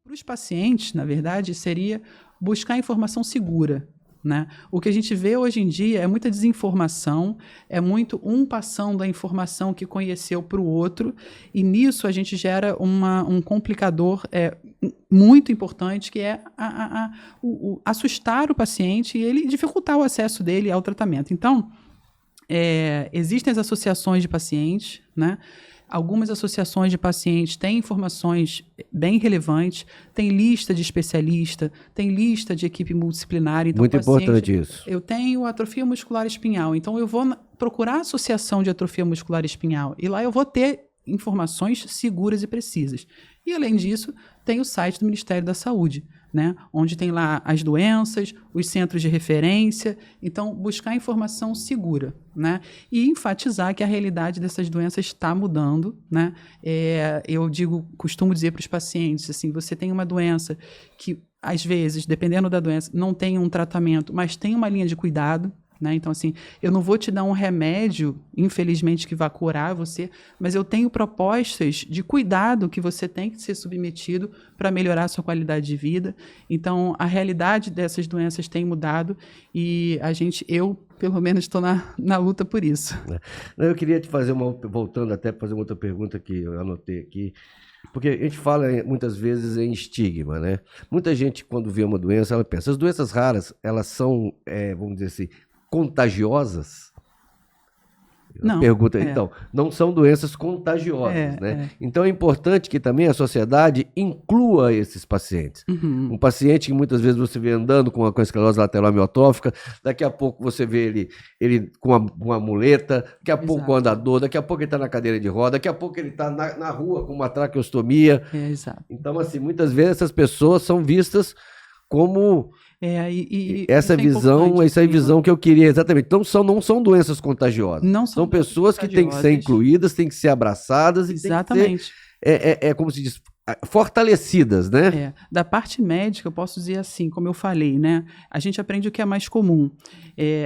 Para os pacientes, na verdade, seria buscar informação segura, né? O que a gente vê hoje em dia é muita desinformação, é muito um passando a informação que conheceu para o outro, e nisso a gente gera um complicador muito importante, que é assustar o paciente e ele dificultar o acesso dele ao tratamento. Então, existem as associações de pacientes, né? Algumas associações de pacientes têm informações bem relevantes, tem lista de especialista, tem lista de equipe multidisciplinar. Então, muito importante isso. Eu tenho atrofia muscular espinhal, então eu vou procurar a associação de atrofia muscular espinhal e lá eu vou ter informações seguras e precisas. E, além disso, tem o site do Ministério da Saúde, né, onde tem lá as doenças, os centros de referência. Então, buscar informação segura, né, e enfatizar que a realidade dessas doenças está mudando, né. Costumo dizer para os pacientes, assim, você tem uma doença que, às vezes, dependendo da doença, não tem um tratamento, mas tem uma linha de cuidado, né? Então, assim, eu não vou te dar um remédio, infelizmente, que vá curar você, mas eu tenho propostas de cuidado que você tem que ser submetido para melhorar a sua qualidade de vida. Então, a realidade dessas doenças tem mudado e eu, pelo menos, estou na luta por isso. Eu queria te fazer voltando até para fazer uma outra pergunta que eu anotei aqui, porque a gente fala muitas vezes em estigma, né? Muita gente, quando vê uma doença, ela pensa, as doenças raras, elas são, vamos dizer assim, contagiosas? Não. Pergunta, então, não são doenças contagiosas, né? Então é importante que também a sociedade inclua esses pacientes. Uhum. Um paciente que muitas vezes você vê andando com a esclerose lateral amiotrófica, daqui a pouco você vê ele com uma muleta, daqui a pouco com andador, daqui a pouco ele está na cadeira de roda, daqui a pouco ele está na rua com uma traqueostomia. Exato. Então, assim, muitas vezes essas pessoas são vistas como... essa visão que eu queria, exatamente. Então, não são doenças contagiosas. Não são pessoas que têm que ser incluídas, têm que ser abraçadas e exatamente. Têm que ser, como se diz, fortalecidas, né? Da parte médica, eu posso dizer assim, como eu falei, né? A gente aprende o que é mais comum.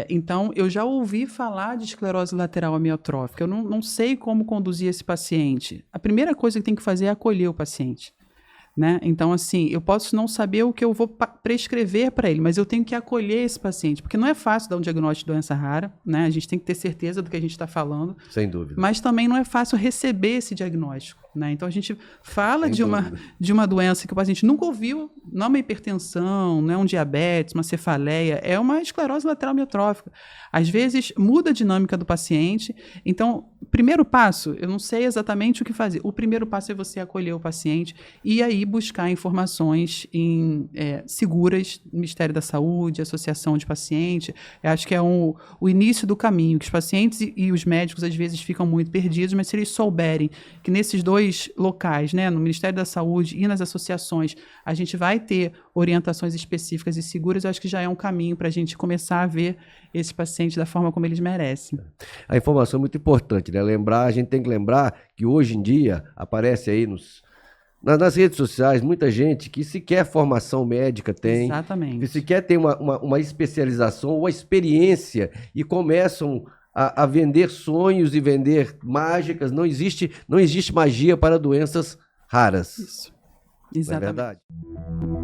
Então, eu já ouvi falar de esclerose lateral amiotrófica. Eu não sei como conduzir esse paciente. A primeira coisa que tem que fazer é acolher o paciente, né? Então, assim, eu posso não saber o que eu vou prescrever para ele, mas eu tenho que acolher esse paciente, porque não é fácil dar um diagnóstico de doença rara, né? A gente tem que ter certeza do que a gente está falando. Sem dúvida. Mas também não é fácil receber esse diagnóstico, né? Então, a gente fala de uma doença que o paciente nunca ouviu, não é uma hipertensão, não é um diabetes, uma cefaleia, é uma esclerose lateral amiotrófica. Às vezes, muda a dinâmica do paciente. Então, primeiro passo, eu não sei exatamente o que fazer. O primeiro passo é você acolher o paciente e aí buscar informações seguras no Ministério da Saúde, Associação de Pacientes. Eu acho que é o início do caminho, que os pacientes e os médicos às vezes ficam muito perdidos, mas se eles souberem que nesses dois locais, né, no Ministério da Saúde e nas associações, a gente vai ter orientações específicas e seguras, eu acho que já é um caminho para a gente começar a ver esses pacientes da forma como eles merecem. A informação é muito importante, né? A gente tem que lembrar que hoje em dia aparece aí nas redes sociais muita gente que sequer formação médica tem. Exatamente. Que sequer tem uma especialização ou experiência e começam a vender sonhos e vender mágicas. Não existe magia para doenças raras. Isso. Exatamente. Não é verdade?